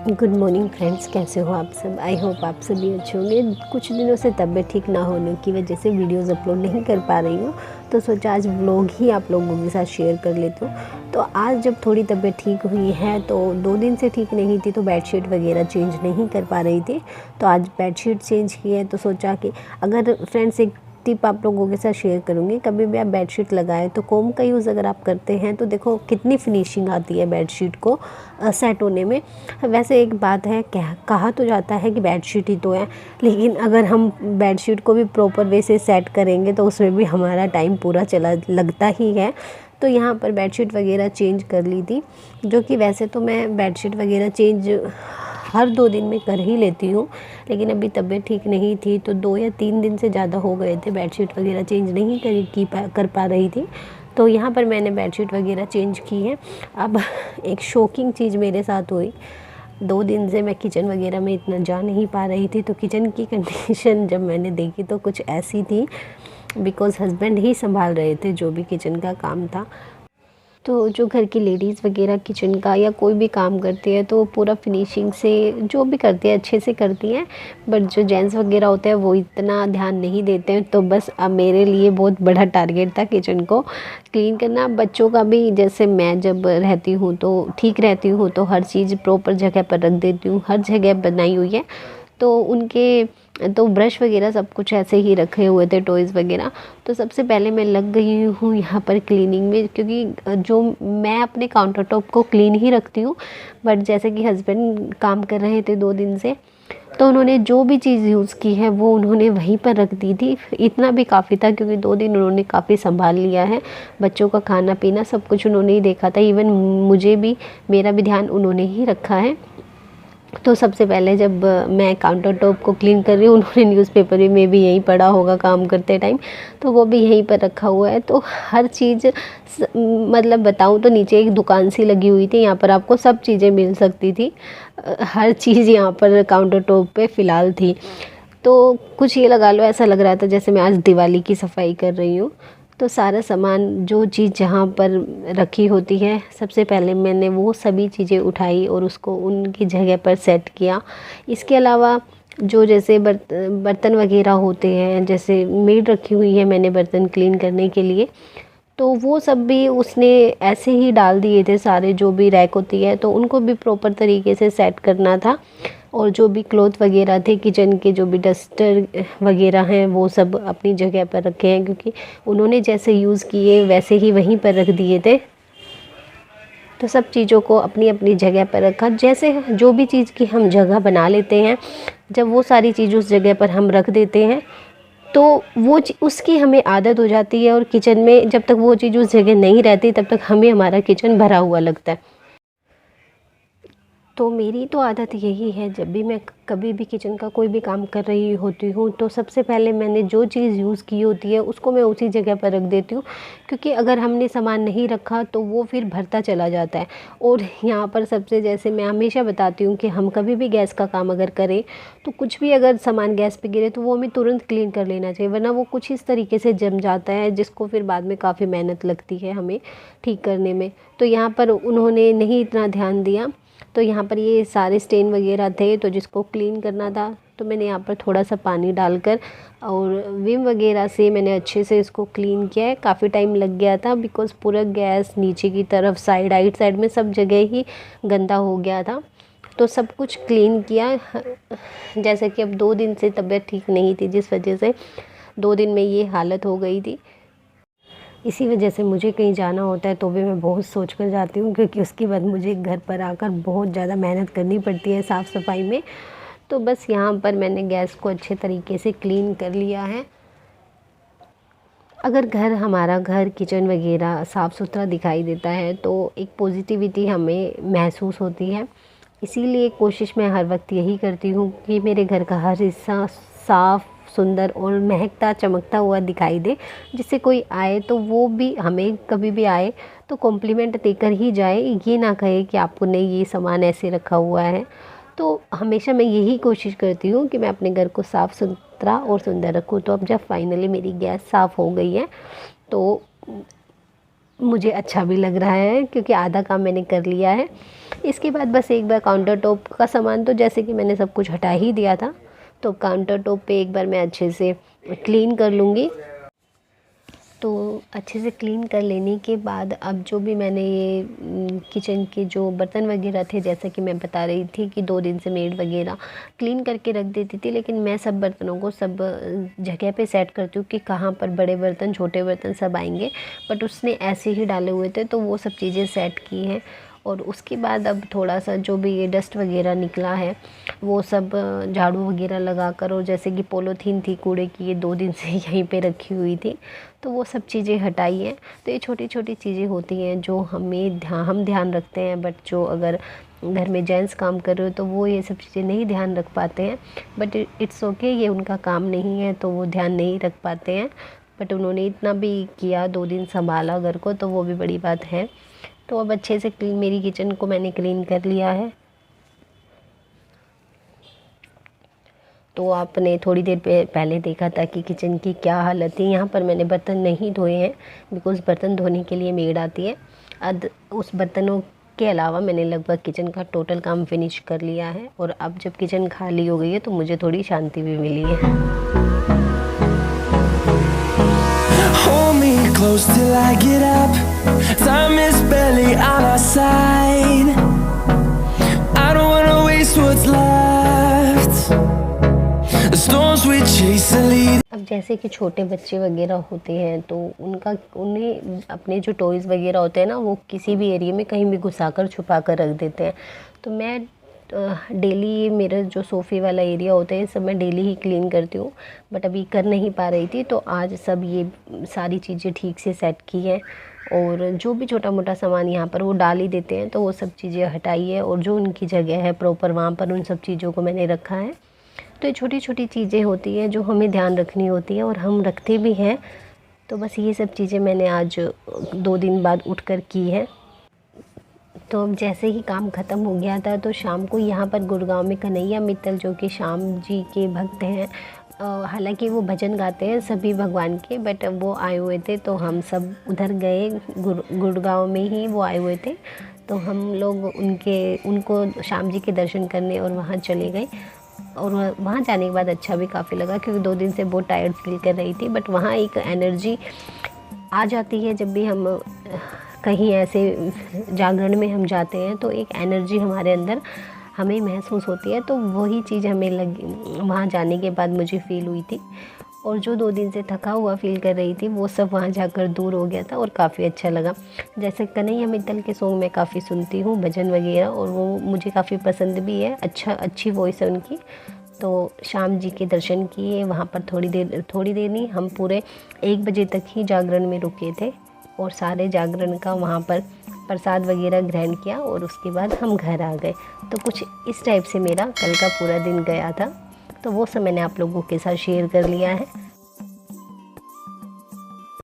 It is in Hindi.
गुड मॉर्निंग फ्रेंड्स, कैसे हो आप सब। आई होप आप सभी अच्छे होंगे। कुछ दिनों से तबीयत ठीक ना होने की वजह से वीडियोस अपलोड नहीं कर पा रही हूँ, तो सोचा आज व्लॉग ही आप लोगों के साथ शेयर कर लेती हूँ। तो आज जब थोड़ी तबीयत ठीक हुई है, तो 2 दिन से ठीक नहीं थी, तो बेडशीट वगैरह चेंज नहीं कर पा रही थी। तो आज बेडशीट चेंज की है, तो सोचा कि अगर फ्रेंड्स एक टिप आप लोगों के साथ शेयर करूँगी। कभी भी आप बेडशीट लगाएं तो कोम का यूज़ अगर आप करते हैं तो देखो कितनी फिनिशिंग आती है बेडशीट को सेट होने में। वैसे एक बात है, कहा तो जाता है कि बेडशीट ही तो है, लेकिन अगर हम बेडशीट को भी प्रॉपर वे से सेट करेंगे तो उसमें भी हमारा टाइम पूरा चला लगता ही है। तो यहाँ पर बेडशीट वगैरह चेंज कर ली थी, जो कि वैसे तो मैं बेडशीट वगैरह चेंज हर 2 दिन में कर ही लेती हूँ, लेकिन अभी तबीयत ठीक नहीं थी तो 2 या 3 दिन से ज़्यादा हो गए थे बेडशीट वगैरह चेंज नहीं कर पा रही थी। तो यहाँ पर मैंने बेडशीट वगैरह चेंज की है। अब एक शॉकिंग चीज़ मेरे साथ हुई। 2 दिन से मैं किचन वगैरह में इतना जा नहीं पा रही थी, तो किचन की कंडीशन जब मैंने देखी तो कुछ ऐसी थी, बिकॉज़ हस्बैंड ही संभाल रहे थे जो भी किचन का काम था। तो जो घर की लेडीज़ वगैरह किचन का या कोई भी काम करती है तो पूरा फिनिशिंग से जो भी करती है अच्छे से करती हैं, बट जो जेंट्स वगैरह होते हैं वो इतना ध्यान नहीं देते हैं। तो बस अब मेरे लिए बहुत बड़ा टारगेट था किचन को क्लीन करना। बच्चों का भी, जैसे मैं जब रहती हूँ तो ठीक रहती हूँ, तो हर चीज़ प्रॉपर जगह पर रख देती हूँ, हर जगह बनाई हुई है। तो उनके तो ब्रश वगैरह सब कुछ ऐसे ही रखे हुए थे, टॉयज़ वगैरह। तो सबसे पहले मैं लग गई हूँ यहाँ पर क्लीनिंग में, क्योंकि जो मैं अपने काउंटर टॉप को क्लीन ही रखती हूँ, बट जैसे कि हस्बैंड काम कर रहे थे 2 दिन से, तो उन्होंने जो भी चीज़ यूज़ की है वो उन्होंने वहीं पर रख दी थी। इतना भी काफ़ी था, क्योंकि 2 दिन उन्होंने काफ़ी संभाल लिया है। बच्चों का खाना पीना सब कुछ उन्होंने ही देखा था, इवन मुझे भी, मेरा भी ध्यान उन्होंने ही रखा है। तो सबसे पहले जब मैं काउंटर टॉप को क्लीन कर रही हूँ, उन्होंने न्यूज़पेपर में भी यहीं पढ़ा होगा काम करते टाइम, तो वो भी यहीं पर रखा हुआ है। तो हर चीज़ मतलब बताऊँ तो नीचे एक दुकान सी लगी हुई थी, यहाँ पर आपको सब चीज़ें मिल सकती थी। हर चीज़ यहाँ पर काउंटर टॉप पे फ़िलहाल थी। तो कुछ ये लगा लो, ऐसा लग रहा था जैसे मैं आज दिवाली की सफाई कर रही हूँ। तो सारा सामान, जो चीज़ जहाँ पर रखी होती है, सबसे पहले मैंने वो सभी चीज़ें उठाई और उसको उनकी जगह पर सेट किया। इसके अलावा जो जैसे बर्तन वगैरह होते हैं, जैसे मेड रखी हुई है मैंने बर्तन क्लीन करने के लिए, तो वो सब भी उसने ऐसे ही डाल दिए थे सारे, जो भी रैक होती है तो उनको भी प्रॉपर तरीके से सेट करना था। और जो भी क्लॉथ वगैरह थे किचन के, जो भी डस्टर वगैरह हैं, वो सब अपनी जगह पर रखे हैं, क्योंकि उन्होंने जैसे यूज़ किए वैसे ही वहीं पर रख दिए थे। तो सब चीज़ों को अपनी अपनी जगह पर रखा। जैसे जो भी चीज़ की हम जगह बना लेते हैं, जब वो सारी चीज़ उस जगह पर हम रख देते हैं तो वो उसकी हमें आदत हो जाती है, और किचन में जब तक वो चीज़ उस जगह नहीं रहती तब तक हमें हमारा किचन भरा हुआ लगता है। तो मेरी तो आदत यही है, जब भी मैं कभी भी किचन का कोई भी काम कर रही होती हूँ तो सबसे पहले मैंने जो चीज़ यूज़ की होती है उसको मैं उसी जगह पर रख देती हूँ, क्योंकि अगर हमने सामान नहीं रखा तो वो फिर भरता चला जाता है। और यहाँ पर सबसे, जैसे मैं हमेशा बताती हूँ कि हम कभी भी गैस का काम अगर करें तो कुछ भी अगर सामान गैस पर गिरे तो वो हमें तुरंत क्लीन कर लेना चाहिए, वरना वो कुछ इस तरीके से जम जाता है जिसको फिर बाद में काफ़ी मेहनत लगती है हमें ठीक करने में। तो यहाँ पर उन्होंने नहीं इतना ध्यान दिया। तो यहाँ पर ये सारे स्टेन वगैरह थे, तो जिसको क्लीन करना था तो मैंने यहाँ पर थोड़ा सा पानी डालकर और विम वगैरह से मैंने अच्छे से इसको क्लीन किया है। काफ़ी टाइम लग गया था, बिकॉज़ पूरा गैस नीचे की तरफ, साइड में सब जगह ही गंदा हो गया था। तो सब कुछ क्लीन किया। जैसे कि अब 2 दिन से तबीयत ठीक नहीं थी, जिस वजह से 2 दिन में ये हालत हो गई थी। इसी वजह से मुझे कहीं जाना होता है तो भी मैं बहुत सोच कर जाती हूँ, क्योंकि उसके बाद मुझे घर पर आकर बहुत ज़्यादा मेहनत करनी पड़ती है साफ़ सफाई में। तो बस यहाँ पर मैंने गैस को अच्छे तरीके से क्लीन कर लिया है। अगर हमारा घर किचन वगैरह साफ़ सुथरा दिखाई देता है तो एक पॉजिटिविटी हमें महसूस होती है। इसीलिए कोशिश मैं हर वक्त यही करती हूँ कि मेरे घर का हर हिस्सा साफ़, सुंदर और महकता चमकता हुआ दिखाई दे, जिससे कोई आए तो वो भी हमें कभी भी आए तो कॉम्प्लीमेंट देकर ही जाए, ये ना कहे कि आपने ये सामान ऐसे रखा हुआ है। तो हमेशा मैं यही कोशिश करती हूँ कि मैं अपने घर को साफ़ सुथरा और सुंदर रखूँ। तो अब जब फाइनली मेरी गैस साफ़ हो गई है तो मुझे अच्छा भी लग रहा है क्योंकि आधा काम मैंने कर लिया है। इसके बाद बस एक बार काउंटर टॉप का सामान तो जैसे कि मैंने सब कुछ हटा ही दिया था, तो काउंटर टॉप पे एक बार मैं अच्छे से क्लीन कर लूँगी। तो अच्छे से क्लीन कर लेने के बाद अब जो भी मैंने ये किचन के जो बर्तन वगैरह थे, जैसा कि मैं बता रही थी कि 2 दिन से मेड वगैरह क्लीन करके रख देती थी, लेकिन मैं सब बर्तनों को सब जगह पे सेट करती हूँ कि कहाँ पर बड़े बर्तन छोटे बर्तन सब आएंगे, बट उसने ऐसे ही डाले हुए थे तो वो सब चीज़ें सेट की हैं। और उसके बाद अब थोड़ा सा जो भी ये डस्ट वगैरह निकला है वो सब झाड़ू वगैरह लगा कर, और जैसे कि पॉलीथीन थी कूड़े की, ये 2 दिन से यहीं पे रखी हुई थी, तो वो सब चीज़ें हटाई हैं। तो ये छोटी छोटी चीज़ें होती हैं जो हम ध्यान रखते हैं, बट जो अगर घर में जेंट्स काम कर रहे हो तो वो ये सब चीज़ें नहीं ध्यान रख पाते हैं। बट इट्स ओके, ये उनका काम नहीं है तो वो ध्यान नहीं रख पाते हैं, बट उन्होंने इतना भी किया, 2 दिन संभाला घर को, तो वो भी बड़ी बात है। तो अब अच्छे से मेरी किचन को मैंने क्लीन कर लिया है। तो आपने थोड़ी देर पहले देखा था कि किचन की क्या हालत थी। यहाँ पर मैंने बर्तन नहीं धोए हैं बिकॉज़ बर्तन धोने के लिए मेड आती है। उस बर्तनों के अलावा मैंने लगभग किचन का टोटल काम फिनिश कर लिया है, और अब जब किचन खाली हो गई है तो मुझे थोड़ी शांति भी मिली है। Hold me close till I get up. Time is barely on our side. I don't wanna waste what's left. The storms we chase are leading. अब जैसे कि छोटे बच्चे वगैरह होते हैं तो उन्हें अपने जो टॉयज़ वगैरह होते हैं ना, वो किसी भी एरिया में कहीं भी घुसा कर छुपा कर रख देते हैं। तो मैं डेली मेरा जो सोफ़े वाला एरिया होता है सब मैं डेली ही क्लीन करती हूँ, बट अभी कर नहीं पा रही थी, तो आज सब ये सारी चीज़ें ठीक से सेट की हैं। और जो भी छोटा मोटा सामान यहाँ पर वो डाल ही देते हैं, तो वो सब चीज़ें हटाई है, और जो उनकी जगह है प्रॉपर वहाँ पर उन सब चीज़ों को मैंने रखा है। तो ये छोटी छोटी चीज़ें होती हैं जो हमें ध्यान रखनी होती है, और हम रखते भी हैं। तो बस ये सब चीज़ें मैंने आज 2 दिन बाद उठकर की है। तो अब जैसे ही काम ख़त्म हो गया था तो शाम को यहाँ पर गुड़गांव में कन्हैया मित्तल, जो कि श्याम जी के भक्त हैं, हालांकि वो भजन गाते हैं सभी भगवान के, बट वो आए हुए थे तो हम सब उधर गए। गुड़गांव में ही वो आए हुए थे, तो हम लोग उनको श्याम जी के दर्शन करने और वहाँ चले गए। और वहाँ जाने के बाद अच्छा भी काफ़ी लगा, क्योंकि 2 दिन से बहुत टायर्ड फील कर रही थी, बट वहाँ एक एनर्जी आ जाती है जब भी हम कहीं ऐसे जागरण में हम जाते हैं, तो एक एनर्जी हमारे अंदर हमें महसूस होती है। तो वही चीज़ हमें लगी वहाँ जाने के बाद मुझे फ़ील हुई थी, और जो 2 दिन से थका हुआ फ़ील कर रही थी वो सब वहाँ जाकर दूर हो गया था, और काफ़ी अच्छा लगा। जैसे कन्हैया मित्तल के सॉन्ग मैं काफ़ी सुनती हूँ, भजन वगैरह, और वो मुझे काफ़ी पसंद भी है, अच्छी वॉइस है उनकी। तो श्याम जी के दर्शन किए वहाँ पर, थोड़ी देर नहीं, हम पूरे 1 बजे तक ही जागरण में रुके थे, और सारे जागरण का वहाँ पर प्रसाद वगैरह ग्रहण किया, और उसके बाद हम घर आ गए। तो कुछ इस टाइप से मेरा कल का पूरा दिन गया था, तो वो सब मैंने आप लोगों के साथ शेयर कर लिया है।